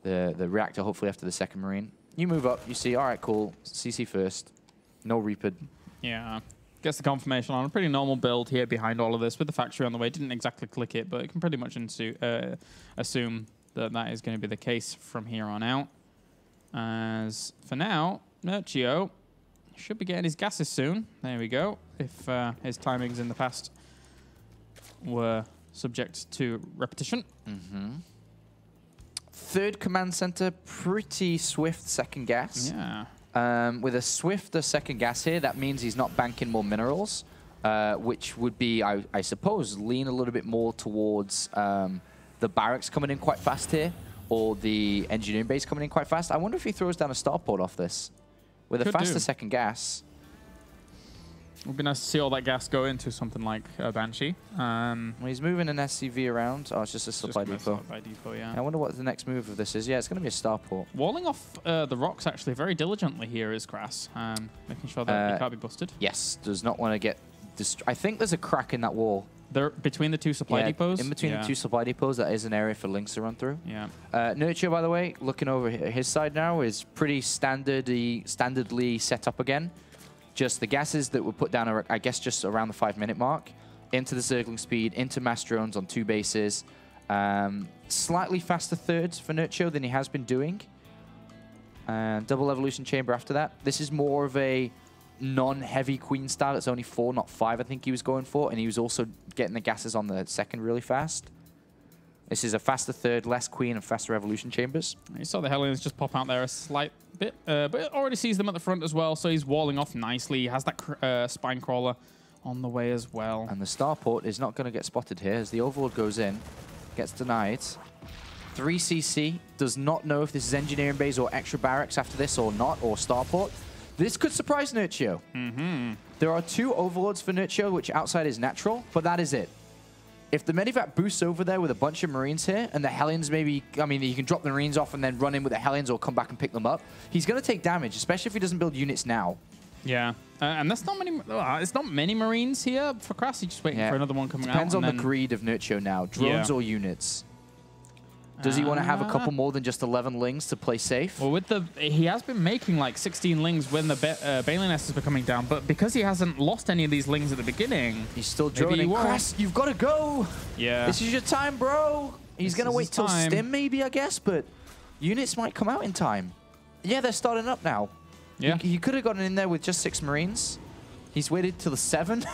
the reactor, hopefully, after the second Marine. You move up, you see, all right, cool, CC first. No Reaper. Yeah. Gets the confirmation on a pretty normal build here behind all of this with the factory on the way. Didn't exactly click it, but it can pretty much assume that that is going to be the case from here on out. As for now, Nerchio should be getting his gases soon. There we go. If his timings in the past were subject to repetition. Third command center, pretty swift second gas. Yeah. With a swifter second gas here, that means he's not banking more minerals, which would be, I suppose, lean a little bit more towards the barracks coming in quite fast here, or the engineering base coming in quite fast. I wonder if he throws down a starport off this. With a faster second gas. It would be nice to see all that gas go into something like Banshee. Well, he's moving an SCV around. Oh, it's just a supply depot. Yeah. I wonder what the next move of this is. Yeah, it's going to be a starport. Walling off the rocks actually very diligently here is KrasS, making sure that he can't be busted. Yes, does not want to get I think there's a crack in that wall. They're between the 2 supply depots? In between the 2 supply depots, that is an area for links to run through. Yeah. Nerchio, by the way, looking over his side now, is pretty standardly set up again. Just the gases that were put down are, I guess, just around the 5-minute mark. Into the circling speed, into mass drones on 2 bases. Slightly faster thirds for Nerchio than he has been doing. Double evolution chamber after that. This is more of a non-heavy queen style. It's only 4, not 5, I think he was going for. And he was also getting the gases on the second really fast. This is a faster third, less queen, and faster evolution chambers. You saw the Hellions just pop out there a slight bit, but it already sees them at the front as well, so he's walling off nicely. He has that spine crawler on the way as well. And the starport is not going to get spotted here as the overlord goes in, gets denied. 3cc does not know if this is engineering base or extra barracks after this or not, or starport. This could surprise Nerchio. There are 2 overlords for Nerchio, which outside is natural, but that is it. If the Medivac boosts over there with a bunch of Marines here, and the Hellions maybe, I mean, you can drop the Marines off and then run in with the Hellions or come back and pick them up, he's going to take damage, especially if he doesn't build units now. Yeah, and that's not many, it's not many Marines here for KrasS. He's just waiting for another one coming out. Depends on the greed of Nerchio now, drones or units. Does he want to have a couple more than just 11 lings to play safe? Well, he has been making like 16 lings when the Bailey Nest has been coming down, but because he hasn't lost any of these lings at the beginning, he's still droning. KrasS, you've got to go. Yeah. This is your time, bro. He's going to wait till stim maybe, I guess, but units might come out in time. Yeah, they're starting up now. Yeah. He could have gotten in there with just 6 Marines. He's waited till the 7.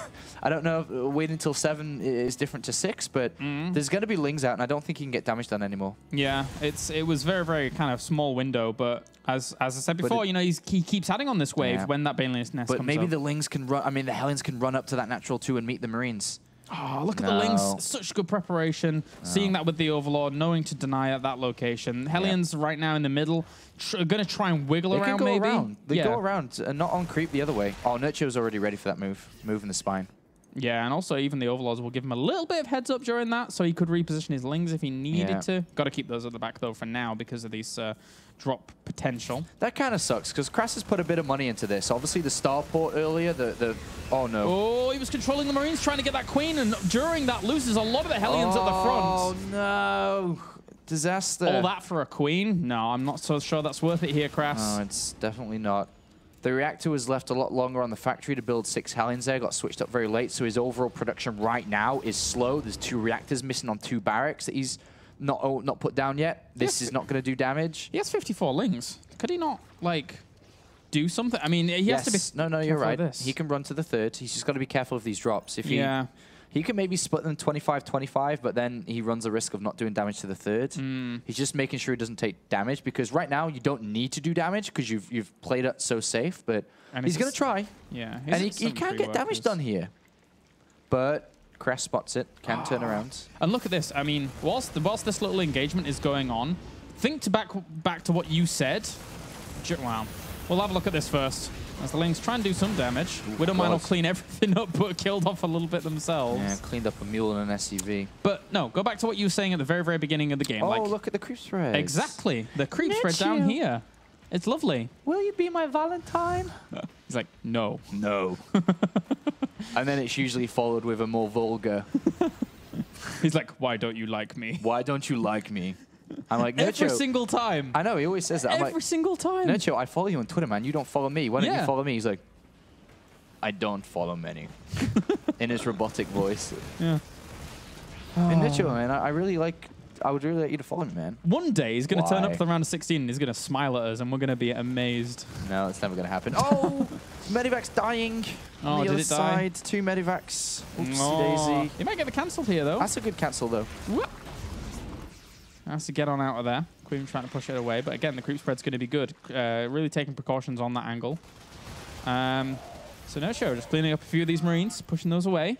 I don't know if waiting until 7 is different to 6, but there's going to be lings out, and I don't think he can get damage done anymore. Yeah, it was very, very kind of small window, but as I said before, you know, he keeps adding on this wave when that Bailey Nest comes up. But maybe the lings can run. I mean, the Hellions can run up to that natural 2 and meet the Marines. Oh, look at the lings. Such good preparation. Seeing that with the Overlord, knowing to deny at that location. Hellions right now in the middle, going to try and wiggle around maybe. They go around and not on creep the other way. Oh, Nerchio's already ready for that move. Move in the spine. Yeah, and also even the Overlords will give him a little bit of heads up during that, so he could reposition his lings if he needed to. Got to keep those at the back, though, for now because of these drop potential. That kind of sucks, because KrasS has put a bit of money into this. Obviously, the starport earlier, oh, no. Oh, he was controlling the Marines, trying to get that queen, and during that loses a lot of the Hellions at the front. Oh, no. Disaster. All that for a queen? No, I'm not so sure that's worth it here, KrasS. No, it's definitely not. The reactor was left a lot longer on the factory to build 6 Hellions there, got switched up very late, so his overall production right now is slow. There's 2 reactors missing on 2 barracks that not put down yet. This is not going to do damage. He has 54 lings. Could he not, like, do something? I mean, he has to be... No, you're right. He can run to the third. He's just got to be careful of these drops. If he can maybe split them 25-25, but then he runs the risk of not doing damage to the third. He's just making sure he doesn't take damage, because right now you don't need to do damage because you've played it so safe, but he's going to try. Yeah. And he can get damage done here. But KrasS spots it, can turn around. And look at this. I mean, whilst this little engagement is going on, think back to what you said. Wow. We'll have a look at this first. As the Lings try and do some damage. Widowmine will clean everything up, but killed off a little bit themselves. Yeah, cleaned up a mule and an SCV. But no, go back to what you were saying at the very, very beginning of the game. Oh, like, look at the creep spread. Exactly. The creep spread down here. It's lovely. Will you be my Valentine? He's like, no. No. And then it's usually followed with a more vulgar. He's like, why don't you like me? Why don't you like me? I'm like, Nerchio. Every single time. I know, he always says that. I'm Every single time. Nerchio, I follow you on Twitter, man. You don't follow me. Why don't you follow me? He's like, I don't follow many. In his robotic voice. Yeah. And Nerchio, man, I would really like you to follow me, man. One day he's going to turn up to the round of 16 and he's going to smile at us and we're going to be amazed. No, that's never going to happen. Oh, Medivac's dying. Oh, on the did other it die? side, 2 Medivacs. Oopsie daisy. He might get the cancel here, though. That's a good cancel, though. Whoop. Has to get on out of there. Queen trying to push it away, but again, the creep spread's going to be good. Really taking precautions on that angle. So Nerchio just cleaning up a few of these Marines, pushing those away.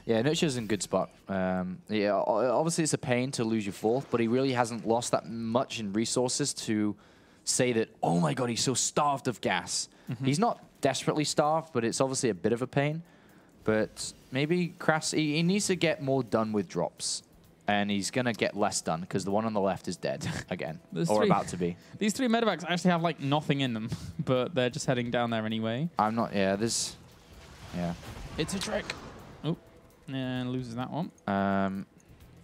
Yeah, Nerchio's in a good spot. Yeah, obviously it's a pain to lose your fourth, but he really hasn't lost that much in resources to say that, oh my god, he's so starved of gas. He's not desperately starved, but it's obviously a bit of a pain. But maybe KrasS, he needs to get more done with drops. And he's going to get less done because the one on the left is dead again. About to be. These 3 Medivacs actually have like nothing in them, but they're just heading down there anyway. I'm not, yeah, this, yeah. It's a trick. Oh, and loses that one.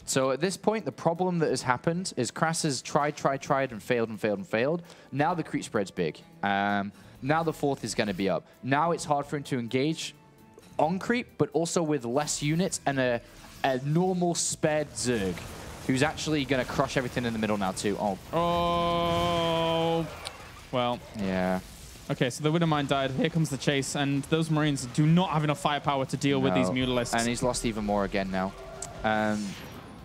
So at this point, the problem that has happened is KrasS has tried and failed. Now the creep spread's big. Now the fourth is going to be up. Now it's hard for him to engage on creep, but also with less units and a normal sped Zerg, who's actually going to crush everything in the middle now too. Oh. Well. Yeah. Okay, so the Widowmine died. Here comes the chase, and those Marines do not have enough firepower to deal with these Mutalisks. And he's lost even more again now.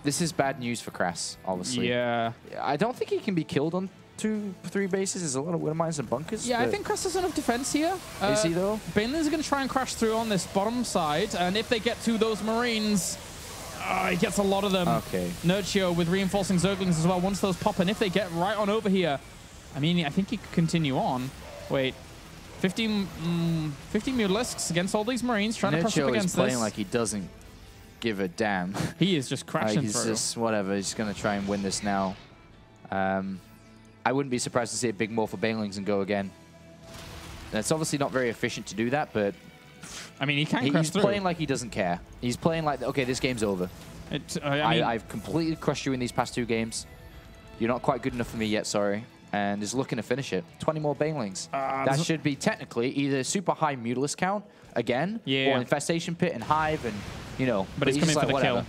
This is bad news for KrasS, obviously. Yeah. I don't think he can be killed on 2-3 bases. There's a lot of Widowmines and bunkers. Yeah, I think KrasS has enough defense here. Is he, though? Banelings are going to try and crash through on this bottom side, and if they get to those Marines... he gets a lot of them. Okay. Nerchio with reinforcing Zerglings as well. Once those pop, and if they get right on over here, I mean, I think he could continue on. Wait, 50 Mutalisks against all these Marines trying to press up against this. Nerchio is playing like he doesn't give a damn. He is just crashing he's through. Just whatever. He's going to try and win this now. I wouldn't be surprised to see a big more for Banelings and go again. It's obviously not very efficient to do that, but I mean, he can crash through. He's playing like he doesn't care. He's playing like, okay, this game's over. I've completely crushed you in these past 2 games. You're not quite good enough for me yet, sorry. And is looking to finish it. 20 more Banelings. That should be technically either super high Mutalisk count again, or Infestation Pit and Hive, and you know. But he's coming for the kill.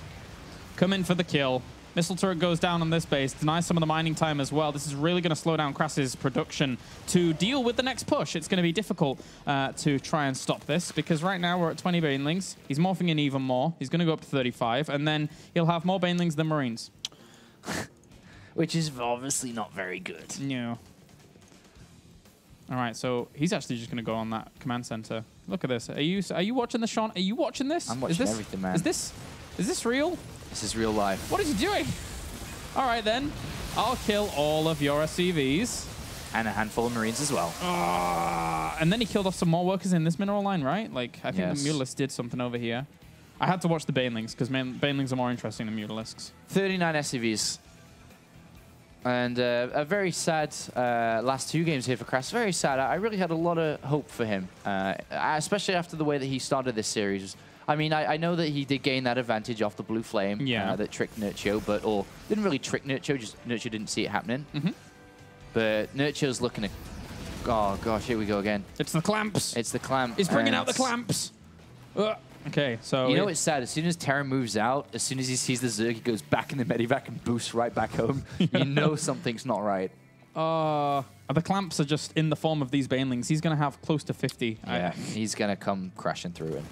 Come in for the kill. Missile turret goes down on this base, denies some of the mining time as well. This is really going to slow down KrasS's production to deal with the next push. It's going to be difficult to try and stop this, because right now we're at 20 Banelings. He's morphing in even more. He's going to go up to 35, and then he'll have more Banelings than Marines. Which is obviously not very good. Yeah. All right, so he's actually just going to go on that command center. Look at this. Are you watching this, Sean? Are you watching this? I'm watching everything, man. Is this real? This is real life. What is he doing? All right, then. I'll kill all of your SCVs. And a handful of Marines as well. And then he killed off some more workers in this mineral line, right? Like, I think the Mutalisk did something over here. I had to watch the Banelings, because Banelings are more interesting than Mutalisks. 39 SCVs. And a very sad last 2 games here for KrasS. Very sad. I really had a lot of hope for him, especially after the way that he started this series. I mean, I know that he did gain that advantage off the Blue Flame that tricked Nerchio, or didn't really trick Nerchio, just Nerchio didn't see it happening. But Nerchio's looking at... Oh, gosh, here we go again. It's the clamps. It's the clamp. He's bringing out the clamps. Okay, so... You know what's sad? As soon as Terra moves out, as soon as he sees the Zerg, he goes back in the medivac and boosts right back home. You know something's not right. The clamps are just in the form of these banelings. He's going to have close to 50. Yeah, he's going to come crashing through it.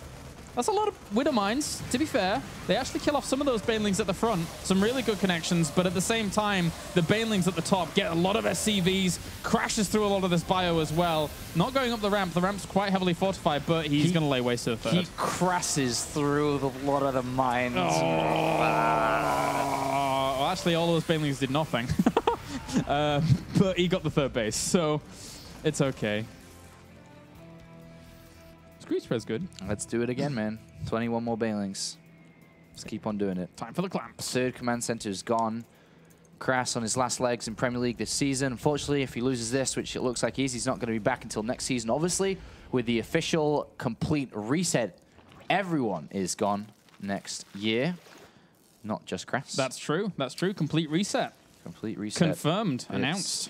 That's a lot of Widow Mines, to be fair. They actually kill off some of those banelings at the front. Some really good connections, but at the same time, the banelings at the top get a lot of SCVs, crashes through a lot of this bio as well. Not going up the ramp. The ramp's quite heavily fortified, but he's going to lay waste to the third. He crasses through a lot of the mines. Well, actually, all those banelings did nothing. But he got the third base, so it's okay. Screen spread's good. Let's do it again, man. 21 more banelings. Let's keep on doing it. Time for the clamps. Third command center is gone. KrasS on his last legs in Premier League this season. Unfortunately, if he loses this, which it looks like he's not going to be back until next season, obviously, with the official complete reset. Everyone is gone next year, not just KrasS. That's true. That's true. Complete reset. Complete reset. Confirmed. Announced.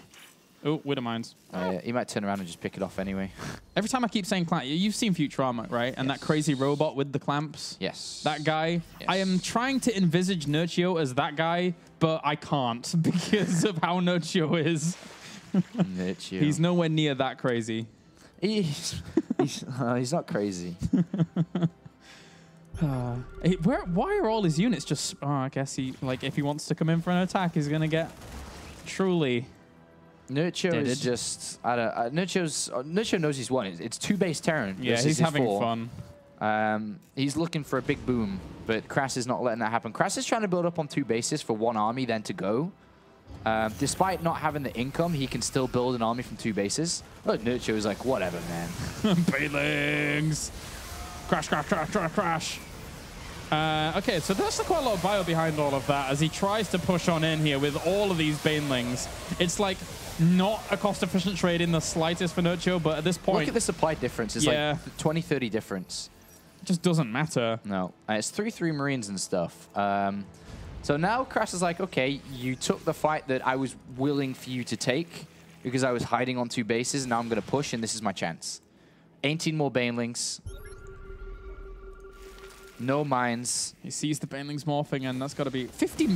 Oh, Widow Mines. He might turn around and just pick it off anyway. Every time I keep saying clamp, you've seen Futurama, right? And that crazy robot with the clamps? Yes. That guy? Yes. I am trying to envisage Nerchio as that guy, but I can't because of how Nerchio is. Nerchio. He's nowhere near that crazy. He's not crazy. Why are all his units just... Oh, I guess if he wants to come in for an attack, he's going to get truly... Nerchio is just... Nerchio knows he's won. It's 2 base Terran. Yeah, he's having fun. He's looking for a big boom, but KrasS is not letting that happen. KrasS is trying to build up on 2 bases for 1 army, then to go. Despite not having the income, he can still build an army from 2 bases. Look, Nerchio is like, whatever, man. Banelings! Crash, crash, crash, crash, crash. Okay, so there's quite a lot of bio behind all of that as he tries to push on in here with all of these banelings. It's like not a cost-efficient trade in the slightest for Nerchio, but at this point... Look at the supply difference. It's like 20-30 difference. It just doesn't matter. No. It's 3-3 Marines and stuff. So now KrasS is like, okay, you took the fight that I was willing for you to take because I was hiding on 2 bases, and now I'm going to push, and this is my chance. 18 more banelings. No mines. He sees the banelings morphing, and that's got to be 50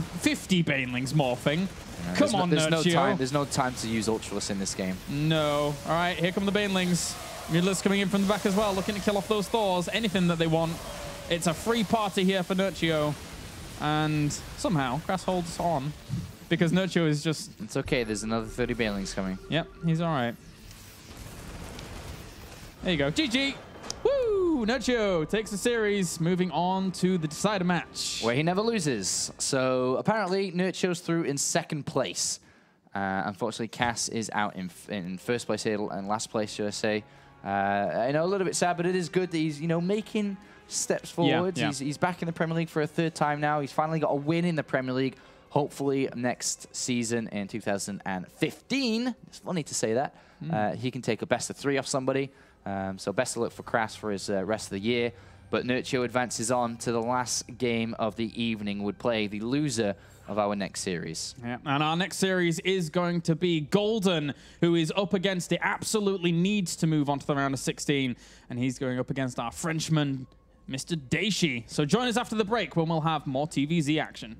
banelings morphing. Yeah, Come on, Nerchio. There's no time to use Ultralisk in this game. No. All right, here come the banelings. Mutalisk coming in from the back as well, looking to kill off those Thors. Anything that they want. It's a free party here for Nerchio. And somehow, KrasS holds on. Because Nerchio is just... It's okay, there's another 30 banelings coming. Yep, he's all right. There you go. GG! Woo! Nerchio takes the series, moving on to the decider match. Where he never loses. So apparently, Nerchio's through in 2nd place. Unfortunately, KrasS is out in 1st place here and last place, should I say. I know, a little bit sad, but it is good that he's, making steps forwards. Yeah. He's back in the Premier League for a 3rd time now. He's finally got a win in the Premier League. Hopefully, next season in 2015, it's funny to say that, he can take a best of 3 off somebody. So best of luck for KrasS for his rest of the year. But Nerchio advances on to the last game of the evening, would play the loser of our next series. Yeah, and our next series is going to be Golden, who is up against it, absolutely needs to move on to the round of 16. And he's going up against our Frenchman, Mr. Daishi. So join us after the break when we'll have more TVZ action.